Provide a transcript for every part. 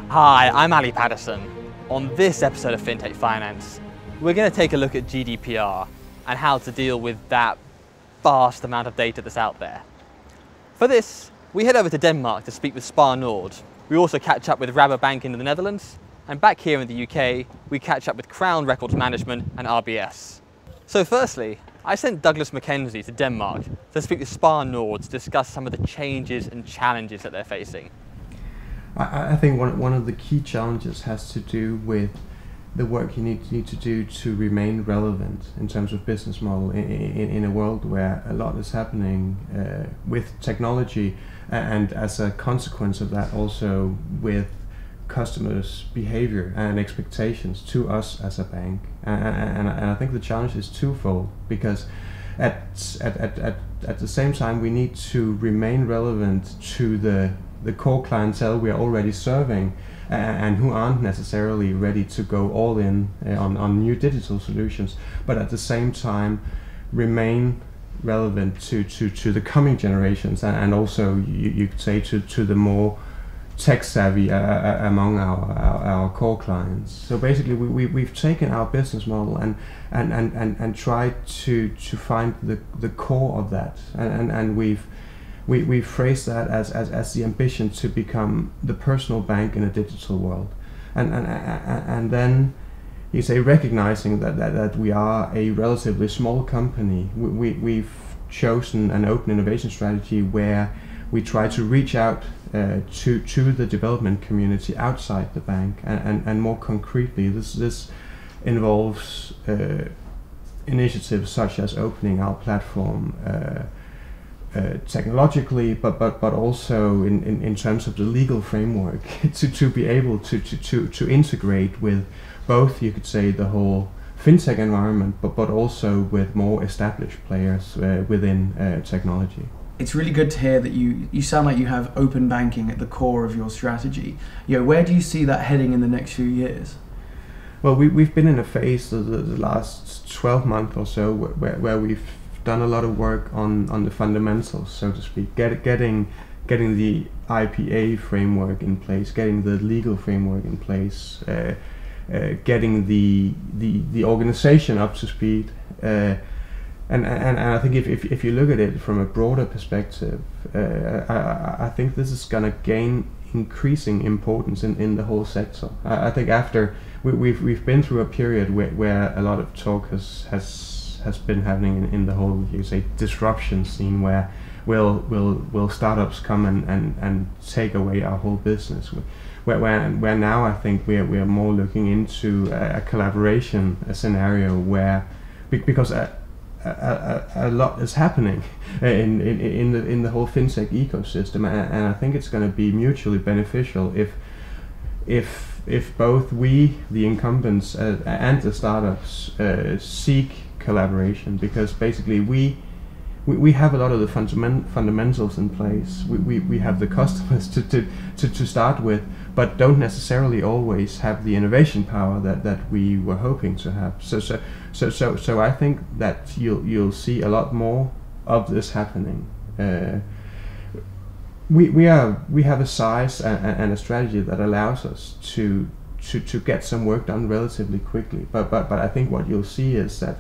Hi, I'm Paterson. On this episode of Fintech Finance, we're going to take a look at GDPR and how to deal with that vast amount of data that's out there. For this, we head over to Denmark to speak with Spar Nord. We also catch up with RaboBank in the Netherlands, and back here in the UK, we catch up with Crown Records Management and RBS. So firstly, I sent Douglas Mackenzie to Denmark to speak with Spar Nord to discuss some of the changes and challenges that they're facing. I think one of the key challenges has to do with the work you need to do to remain relevant in terms of business model in a world where a lot is happening with technology, and as a consequence of that also with customers' behavior and expectations to us as a bank. And I think the challenge is twofold, because at the same time we need to remain relevant to the core clientele we are already serving and who aren't necessarily ready to go all in on new digital solutions, but at the same time remain relevant to the coming generations, and also you could say to the more tech savvy among our core clients. So basically we've taken our business model and tried to find the core of that, and we've phrased that as the ambition to become the personal bank in a digital world, and then you say recognizing that we are a relatively small company, we've chosen an open innovation strategy where we try to reach out to the development community outside the bank, and more concretely this involves initiatives such as opening our platform technologically, but also in terms of the legal framework to be able to integrate with both, you could say, the whole fintech environment, but also with more established players within technology. It's really good to hear that you sound like you have open banking at the core of your strategy. Where do you see that heading in the next few years? Well, we've been in a phase the last 12 months or so where we've done a lot of work on the fundamentals, so to speak, getting the IPA framework in place, getting the legal framework in place, getting the organization up to speed, and I think if you look at it from a broader perspective, I think this is going to gain increasing importance in the whole sector. I think after we've been through a period where a lot of talk has been happening in the whole, you say, disruption scene, where will startups come and take away our whole business, where now I think we are more looking into a collaboration scenario where, because a lot is happening in the whole fintech ecosystem, and I think it's going to be mutually beneficial if both we, the incumbents, and the startups seek collaboration, because basically we have a lot of the fundamentals in place. We have the customers to start with, but don't necessarily always have the innovation power that we were hoping to have. So I think that you'll see a lot more of this happening. We have a size and a strategy that allows us to get some work done relatively quickly. But I think what you'll see is that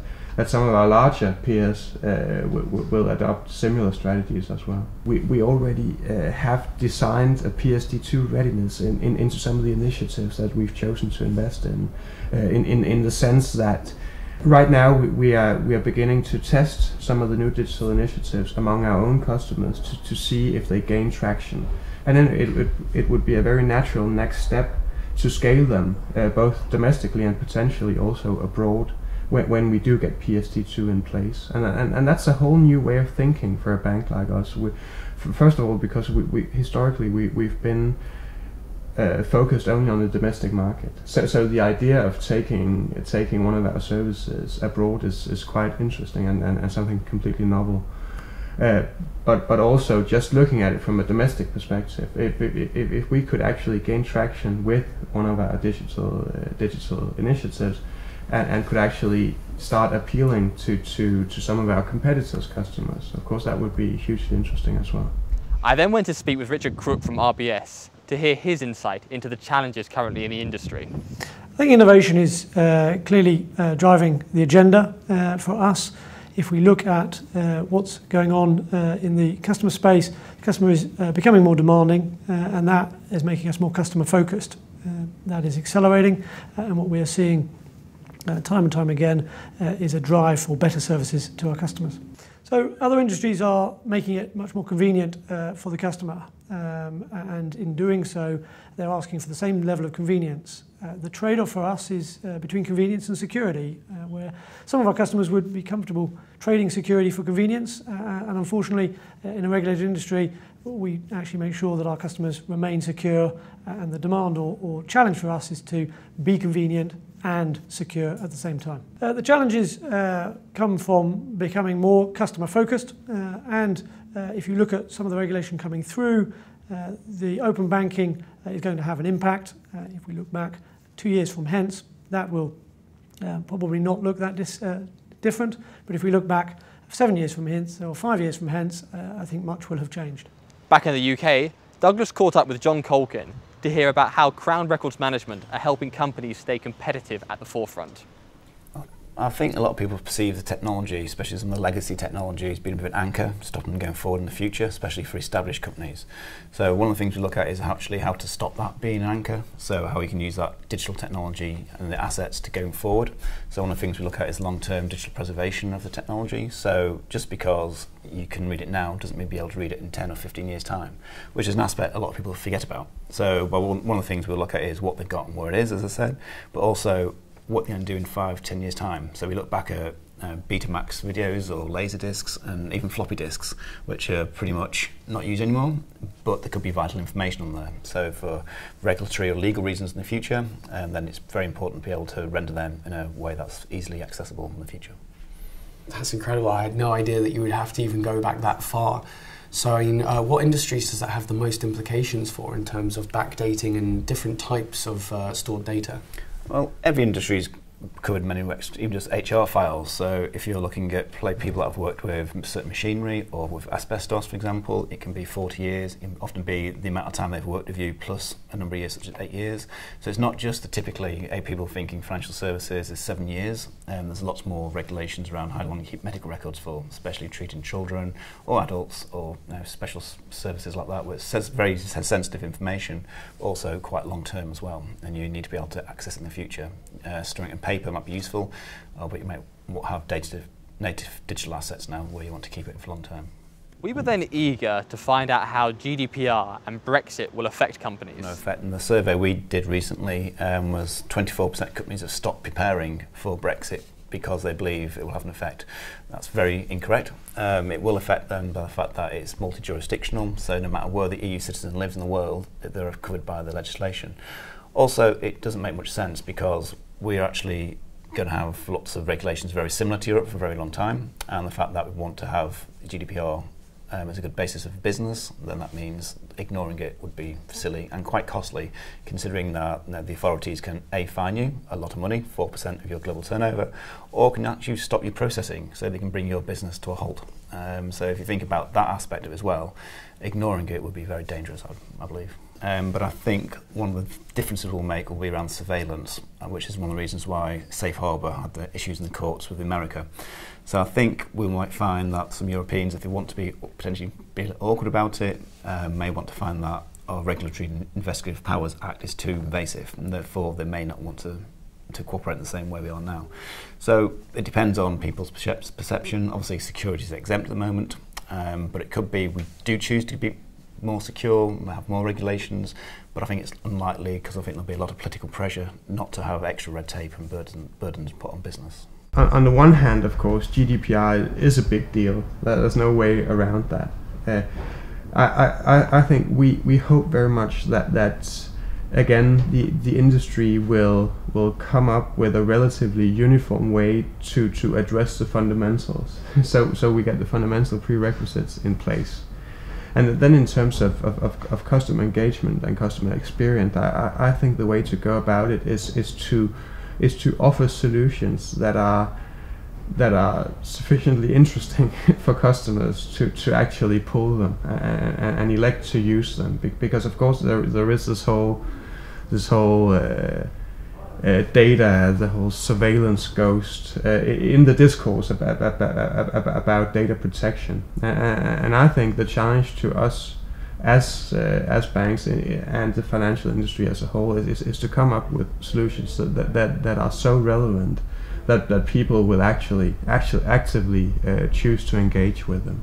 some of our larger peers will adopt similar strategies as well. We already have designed a PSD2 readiness into some of the initiatives that we've chosen to invest in the sense that right now we are beginning to test some of the new digital initiatives among our own customers to see if they gain traction, and then it would be a very natural next step to scale them both domestically and potentially also abroad, when we do get PSD2 in place, and that's a whole new way of thinking for a bank like us. First of all, because we historically we've been focused only on the domestic market, so the idea of taking one of our services abroad is quite interesting and something completely novel. But also just looking at it from a domestic perspective, if we could actually gain traction with one of our digital initiatives, and could actually start appealing to some of our competitors' customers, of course that would be hugely interesting as well. I then went to speak with Richard Crook from RBS to hear his insight into the challenges currently in the industry. I think innovation is clearly driving the agenda for us. If we look at what's going on in the customer space, the customer is becoming more demanding, and that is making us more customer focused. That is accelerating, and what we are seeing time and time again is a drive for better services to our customers. So other industries are making it much more convenient for the customer, and in doing so they're asking for the same level of convenience. The trade-off for us is between convenience and security, where some of our customers would be comfortable trading security for convenience, and unfortunately in a regulated industry we actually make sure that our customers remain secure, and the demand or challenge for us is to be convenient and secure at the same time. The challenges come from becoming more customer focused, and if you look at some of the regulation coming through, the open banking is going to have an impact. If we look back 2 years from hence, that will probably not look that different, but if we look back 7 years from hence or 5 years from hence, I think much will have changed. Back in the UK, Douglas caught up with John Colkin to hear about how Crown Records Management are helping companies stay competitive at the forefront. I think a lot of people perceive the technology, especially some of the legacy technology, as being a bit of an anchor, stopping them going forward in the future, especially for established companies. So one of the things we look at is actually how to stop that being an anchor, so how we can use that digital technology and the assets to go forward. So one of the things we look at is long-term digital preservation of the technology. So just because you can read it now doesn't mean you'll be able to read it in 10 or 15 years' time, which is an aspect a lot of people forget about. So one of the things we'll look at is what they've got and where it is, as I said, but also what they're going to do in 5-10 years' time. So we look back at Betamax videos or laser discs and even floppy disks, which are pretty much not used anymore, but there could be vital information on there. So for regulatory or legal reasons in the future, then it's very important to be able to render them in a way that's easily accessible in the future. That's incredible. I had no idea that you would have to even go back that far. So, I mean, what industries does that have the most implications for in terms of backdating and different types of stored data? Well, every industry's covered many ways, even just HR files. So if you're looking at people that have worked with certain machinery or with asbestos, for example, it can be 40 years. It can often be the amount of time they've worked with you plus a number of years, such as 8 years. So it's not just the typically people thinking financial services is 7 years. There's lots more regulations around how long you keep medical records for, especially treating children or adults or special services like that, where it says very sensitive information, but also quite long term as well. And you need to be able to access it in the future. Storing it in paper might be useful, but you might have native digital assets now where you want to keep it for long term. We were then eager to find out how GDPR and Brexit will affect companies. No effect. And the survey we did recently was 24% of companies have stopped preparing for Brexit because they believe it will have an effect. That's very incorrect. It will affect them by the fact that it's multi-jurisdictional, so no matter where the EU citizen lives in the world, they're covered by the legislation. Also, it doesn't make much sense because we're actually going to have lots of regulations very similar to Europe for a very long time, and the fact that we want to have GDPR as a good basis of business, then that means ignoring it would be silly and quite costly, considering that the authorities can fine you a lot of money, 4% of your global turnover, or can actually stop your processing so they can bring your business to a halt. So if you think about that aspect of it as well, ignoring it would be very dangerous, I believe. But I think one of the differences we'll make will be around surveillance, which is one of the reasons why Safe Harbour had the issues in the courts with America. So I think we might find that some Europeans, if they want to be potentially be a little awkward about it, may want to find that our Regulatory and Investigative Powers Act is too invasive, and therefore they may not want to cooperate in the same way we are now. So it depends on people's perception. Obviously security is exempt at the moment, but it could be we do choose to be more secure, have more regulations, but I think it's unlikely because I think there'll be a lot of political pressure not to have extra red tape and burdens put on business. On the one hand, of course, GDPR is a big deal. There's no way around that. I think we hope very much that again the industry will come up with a relatively uniform way to address the fundamentals. So we get the fundamental prerequisites in place. And then in terms of customer engagement and customer experience, I think the way to go about it is to offer solutions that are that are sufficiently interesting for customers to actually pull them and elect to use them, because of course there is this whole data, the whole surveillance ghost in the discourse about data protection, and I think the challenge to us as banks and the financial industry as a whole is to come up with solutions that are so relevant that people will actually actively choose to engage with them.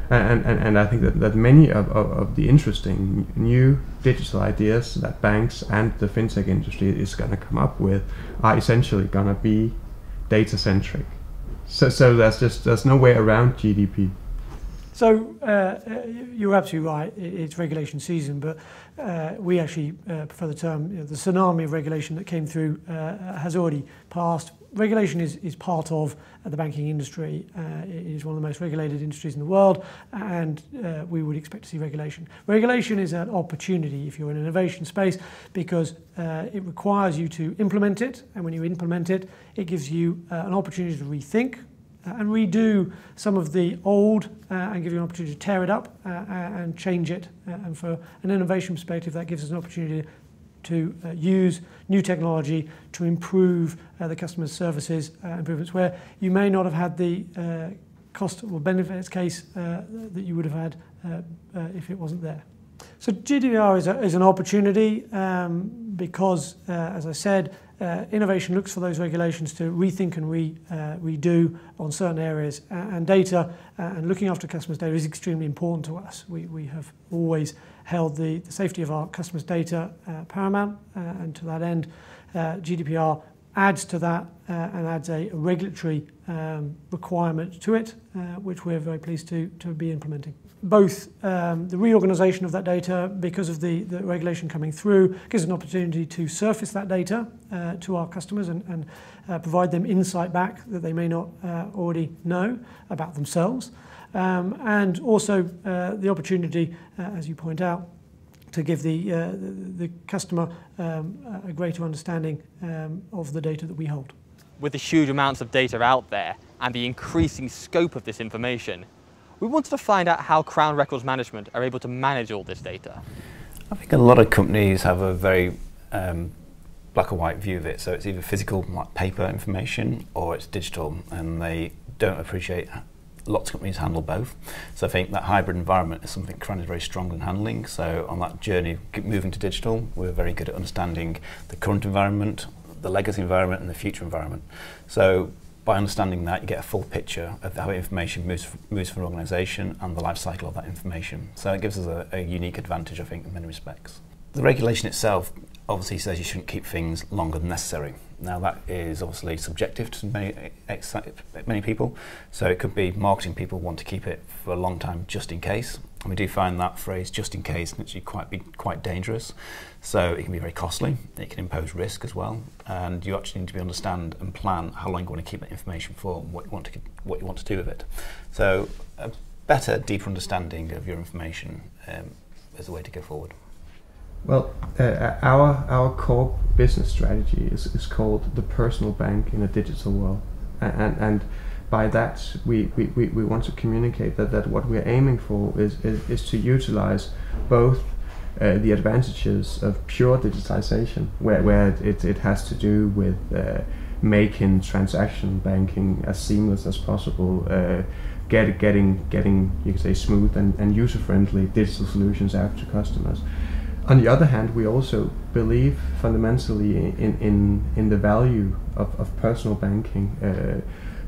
And I think that many of the interesting new digital ideas that banks and the fintech industry is going to come up with are essentially going to be data centric. So there's no way around GDP. So you're absolutely right. It's regulation season, but we actually prefer the term. The tsunami of regulation that came through has already passed. Regulation is part of the banking industry. It is one of the most regulated industries in the world, and we would expect to see regulation. Regulation is an opportunity if you're in an innovation space, because it requires you to implement it, and when you implement it, it gives you an opportunity to rethink and redo some of the old and give you an opportunity to tear it up and change it. And for an innovation perspective, that gives us an opportunity to use new technology to improve the customer's services improvements where you may not have had the cost or benefits case that you would have had if it wasn't there. So GDPR is an opportunity because, as I said, innovation looks for those regulations to rethink and redo on certain areas, and data and looking after customers' data is extremely important to us. We have always held the safety of our customers' data paramount, and to that end, GDPR adds to that and adds a regulatory requirement to it, which we're very pleased to be implementing. Both the reorganisation of that data, because of the regulation coming through, gives an opportunity to surface that data to our customers and provide them insight back that they may not already know about themselves. And also the opportunity, as you point out, to give the customer a greater understanding of the data that we hold. With the huge amounts of data out there and the increasing scope of this information, we wanted to find out how Crown Records Management are able to manage all this data. I think a lot of companies have a very black and white view of it. So it's either physical, like paper information, or it's digital, and they don't appreciate lots of companies handle both. So I think that hybrid environment is something Crown is very strong in handling. So on that journey of moving to digital, we're very good at understanding the current environment, the legacy environment, and the future environment. So by understanding that, you get a full picture of how information moves from an organisation and the life cycle of that information. So it gives us a unique advantage, I think, in many respects. The regulation itself obviously says you shouldn't keep things longer than necessary. Now that is obviously subjective to many people. So it could be marketing people want to keep it for a long time just in case. And we do find that phrase "just in case" can actually be quite dangerous. So it can be very costly. It can impose risk as well, and you actually need to understand and plan how long you want to keep that information for, and what you want to do with it. So a better, deeper understanding of your information is the way to go forward. Well, our core business strategy is called the personal bank in a digital world, and by that we want to communicate that what we're aiming for is to utilize both the advantages of pure digitization, where it has to do with making transaction banking as seamless as possible, getting you could say smooth and user-friendly digital solutions out to customers. On the other hand, we also believe fundamentally in the value of personal banking,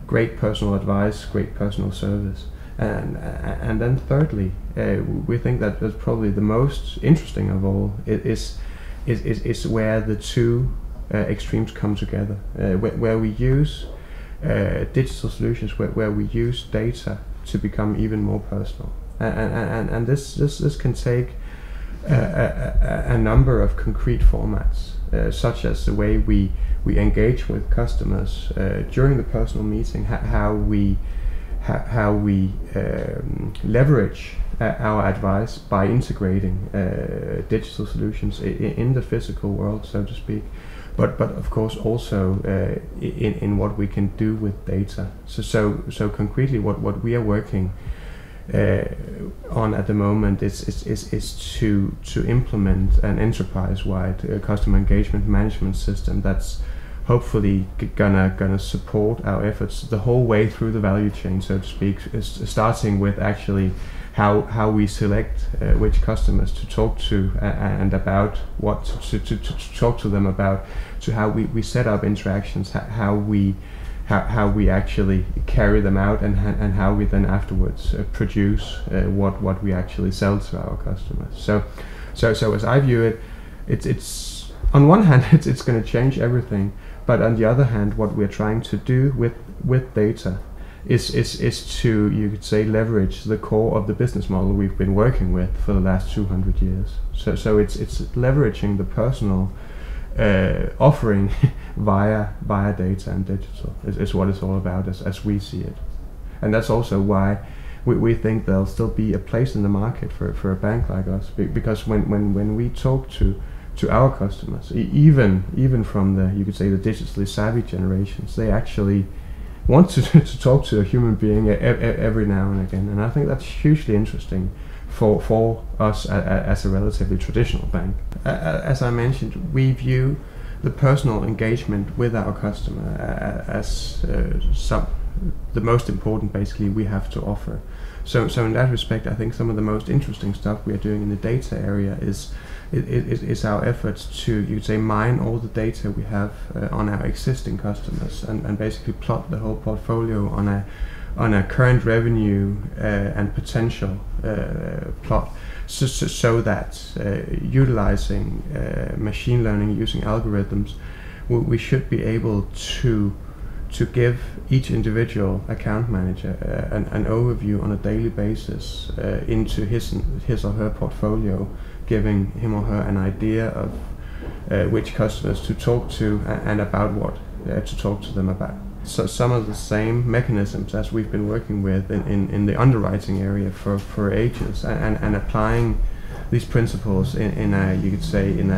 great personal advice, great personal service, and then thirdly, we think that that's probably the most interesting of all is where the two extremes come together, where we use digital solutions, where we use data to become even more personal, and this can take a number of concrete formats, such as the way we engage with customers during the personal meeting, how we leverage our advice by integrating digital solutions in the physical world, so to speak, but of course also in what we can do with data. So concretely, what we are working on at the moment is to implement an enterprise-wide customer engagement management system that's hopefully gonna support our efforts the whole way through the value chain, so to speak, starting with actually how we select which customers to talk to and about what to talk to them about, to how we set up interactions, how we actually carry them out, and how we then afterwards produce what we actually sell to our customers. So as I view it, it's on one hand it's going to change everything, but on the other hand, what we're trying to do with data is to, you could say, leverage the core of the business model we've been working with for the last 200 years. So it's leveraging the personal offering via data and digital is what it's all about as we see it. And that's also why we think there'll still be a place in the market for a bank like us, because when we talk to our customers, even from the, you could say, the digitally savvy generations, they actually want to talk to a human being every now and again, and I think that's hugely interesting for us as a relatively traditional bank. As I mentioned, we view the personal engagement with our customer as the most important, basically, we have to offer. So in that respect, I think some of the most interesting stuff we are doing in the data area is our efforts to, you could say, mine all the data we have on our existing customers and basically plot the whole portfolio on a current revenue and potential plot, so that utilizing machine learning, using algorithms, we should be able to give each individual account manager an overview on a daily basis into his or her portfolio, giving him or her an idea of which customers to talk to and about what to talk to them about. So some of the same mechanisms as we've been working with in the underwriting area for ages, and applying these principles in a, you could say, in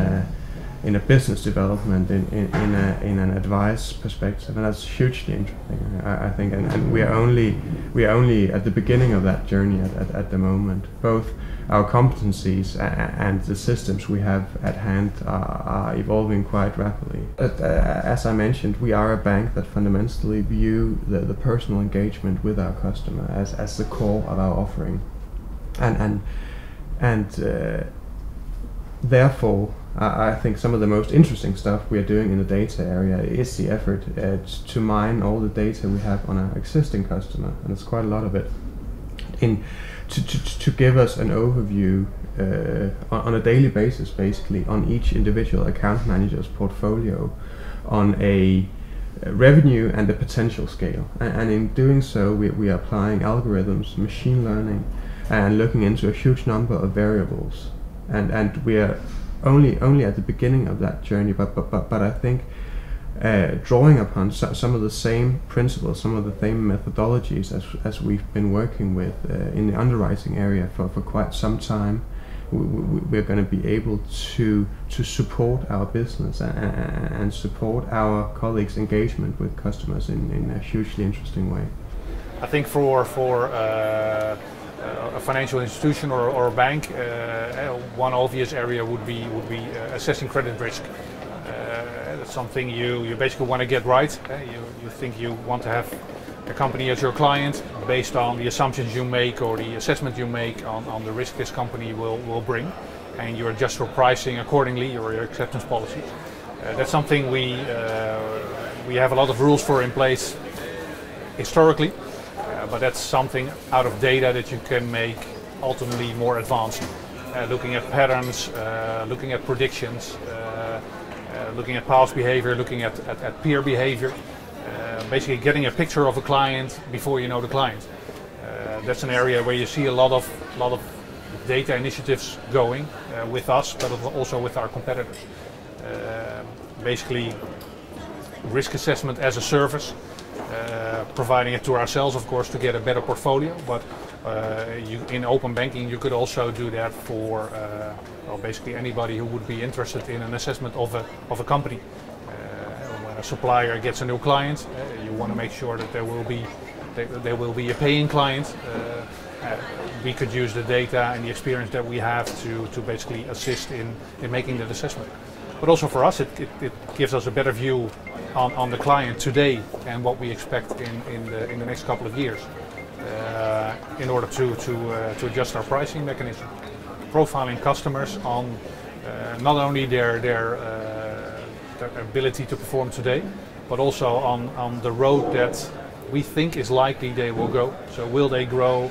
a business development, in an advice perspective, and that's hugely interesting, I think, and we are only at the beginning of that journey at the moment. Both our competencies and the systems we have at hand are evolving quite rapidly. But, as I mentioned, we are a bank that fundamentally view the personal engagement with our customer as the core of our offering, and therefore I think some of the most interesting stuff we are doing in the data area is the effort to mine all the data we have on our existing customer, and it's quite a lot of it, to give us an overview on a daily basis, basically, on each individual account manager's portfolio on a revenue and a potential scale. And in doing so, we are applying algorithms, machine learning, and looking into a huge number of variables. And we are only at the beginning of that journey, but I think drawing upon some of the same principles, some of the same methodologies as we've been working with in the underwriting area for quite some time, we're going to be able to support our business and support our colleagues' engagement with customers in a hugely interesting way. I think for a financial institution or a bank, one obvious area would be assessing credit risk. That's something you basically want to get right. You think you want to have a company as your client based on the assumptions you make or the assessment you make on the risk this company will bring, and you adjust your pricing accordingly or your acceptance policy. That's something we have a lot of rules for in place historically, but that's something out of data that you can make ultimately more advanced. Looking at patterns, looking at predictions, looking at past behavior, looking at peer behavior, basically getting a picture of a client before you know the client. That's an area where you see a lot of data initiatives going with us, but also with our competitors. Basically, risk assessment as a service, providing it to ourselves, of course, to get a better portfolio. But in open banking, you could also do that for well, basically anybody who would be interested in an assessment of a company. When a supplier gets a new client, you want to make sure that there will be a paying client. We could use the data and the experience that we have to basically assist in making that assessment. But also for us, it gives us a better view on the client today and what we expect in the next couple of years in order to adjust our pricing mechanism. Profiling customers on not only their ability to perform today, but also on the road that we think is likely they will go. So will they grow?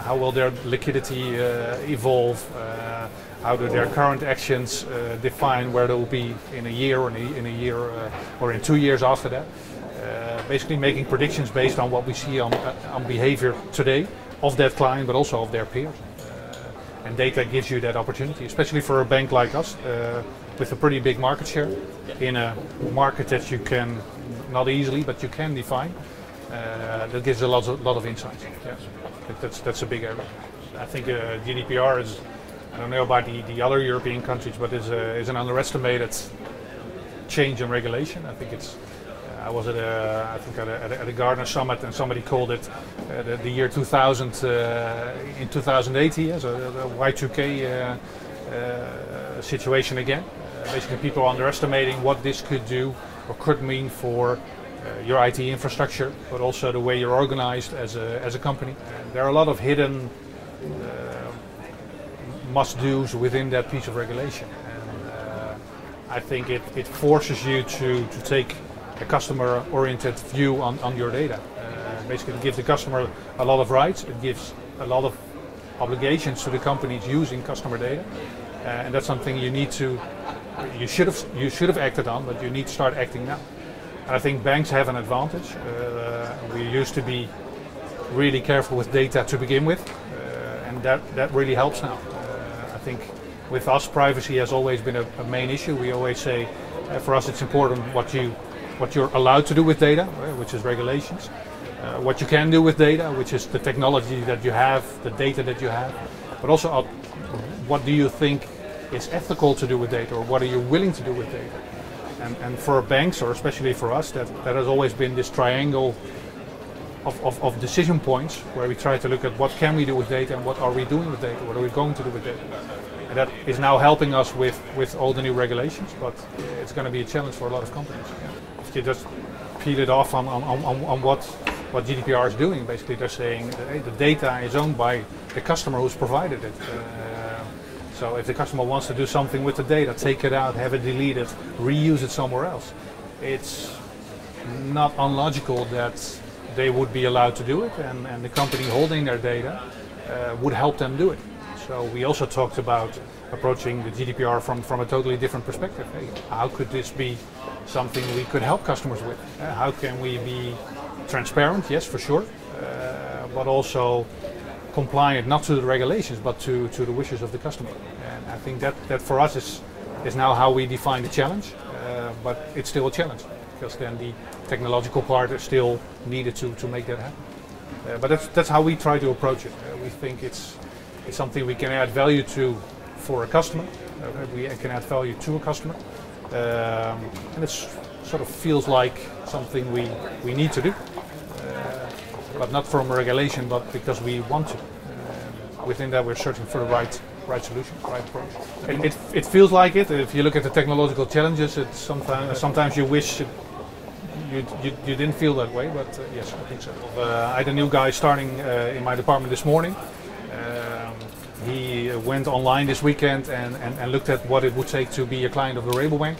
How will their liquidity evolve? How do their current actions define where they will be in a year or in a year or in 2 years after that? Basically making predictions based on what we see on behavior today of that client, but also of their peers. And data gives you that opportunity, especially for a bank like us, with a pretty big market share in a market that you can, not easily, but you can define. That gives a lot of insights. Yeah. That's a big area. I think GDPR is, I don't know about the other European countries, but is an underestimated change in regulation. I think it's. I was at a Gartner summit, and somebody called it the year 2000 in 2080 as a Y2K situation again. Basically, people are underestimating what this could do or could mean for your IT infrastructure, but also the way you're organized as a company. And there are a lot of hidden must-dos within that piece of regulation, and I think it forces you to take a customer-oriented view on your data. Basically, it gives the customer a lot of rights. It gives a lot of obligations to the companies using customer data, and that's something you should have acted on, but you need to start acting now. And I think banks have an advantage. We used to be really careful with data to begin with, and that really helps now. I think with us, privacy has always been a main issue. We always say, for us, it's important what you're allowed to do with data, which is regulations. What you can do with data, which is the technology that you have, the data that you have, but also what do you think is ethical to do with data, or what are you willing to do with data? And for banks, or especially for us, that has always been this triangle of decision points where we try to look at what can we do with data and what are we doing with data, what are we going to do with data. And that is now helping us with all the new regulations, but it's going to be a challenge for a lot of companies. Yeah. If you just peel it off on what GDPR is doing, basically they're saying that, hey, the data is owned by the customer who's provided it. So if the customer wants to do something with the data, take it out, have it deleted, reuse it somewhere else, it's not unlogical that they would be allowed to do it, and the company holding their data would help them do it. So we also talked about approaching the GDPR from a totally different perspective. Hey, how could this be something we could help customers with? How can we be transparent? Yes, for sure, but also compliant not to the regulations but to the wishes of the customer. And I think that for us is now how we define the challenge, but it's still a challenge because then the technological part is still needed to make that happen. But that's how we try to approach it. We think it's something we can add value to for a customer. We can add value to a customer, and it sort of feels like something we need to do. But not from a regulation, but because we want to. Within that, we're searching for the right solution, right approach. And it feels like it. If you look at the technological challenges, it's sometimes you wish you didn't feel that way, but yes, I think so. I had a new guy starting in my department this morning. He went online this weekend and looked at what it would take to be a client of the RaboBank.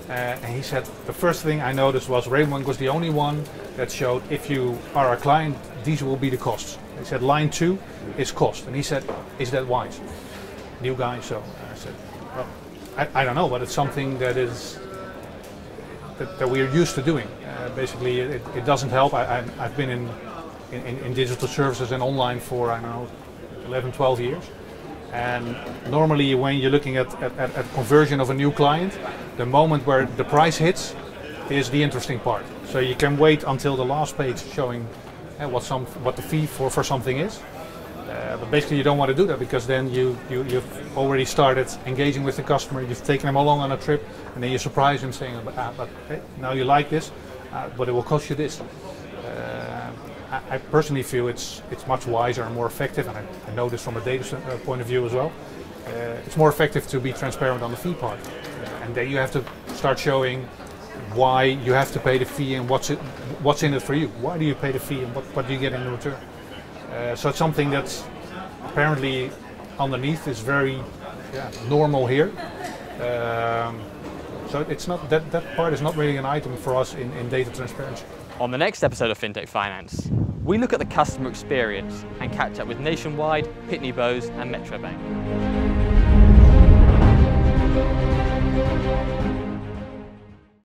And he said, the first thing I noticed was RaboBank was the only one that showed if you are a client, these will be the costs. He said line 2 is cost. And he said, is that wise? New guy, so I said, well, I don't know, but it's something that we are used to doing. Basically, it doesn't help. I've been in digital services and online for, I don't know, 11, 12 years. And normally when you're looking at conversion of a new client, the moment where the price hits is the interesting part. So you can wait until the last page showing what the fee for something is. But basically you don't want to do that, because then you've already started engaging with the customer, you've taken them along on a trip, and then you surprise them saying, but hey, now you like this, but it will cost you this. I personally feel it's much wiser and more effective, and I know this from a data point of view as well. It's more effective to be transparent on the fee part, and then you have to start showing why you have to pay the fee and what's in it for you. Why do you pay the fee, and what do you get in return? So it's something that's apparently underneath is very normal here. So it's not that part is not really an item for us in data transparency. On the next episode of Fintech Finance, we look at the customer experience and catch up with Nationwide, Pitney Bowes and Metro Bank.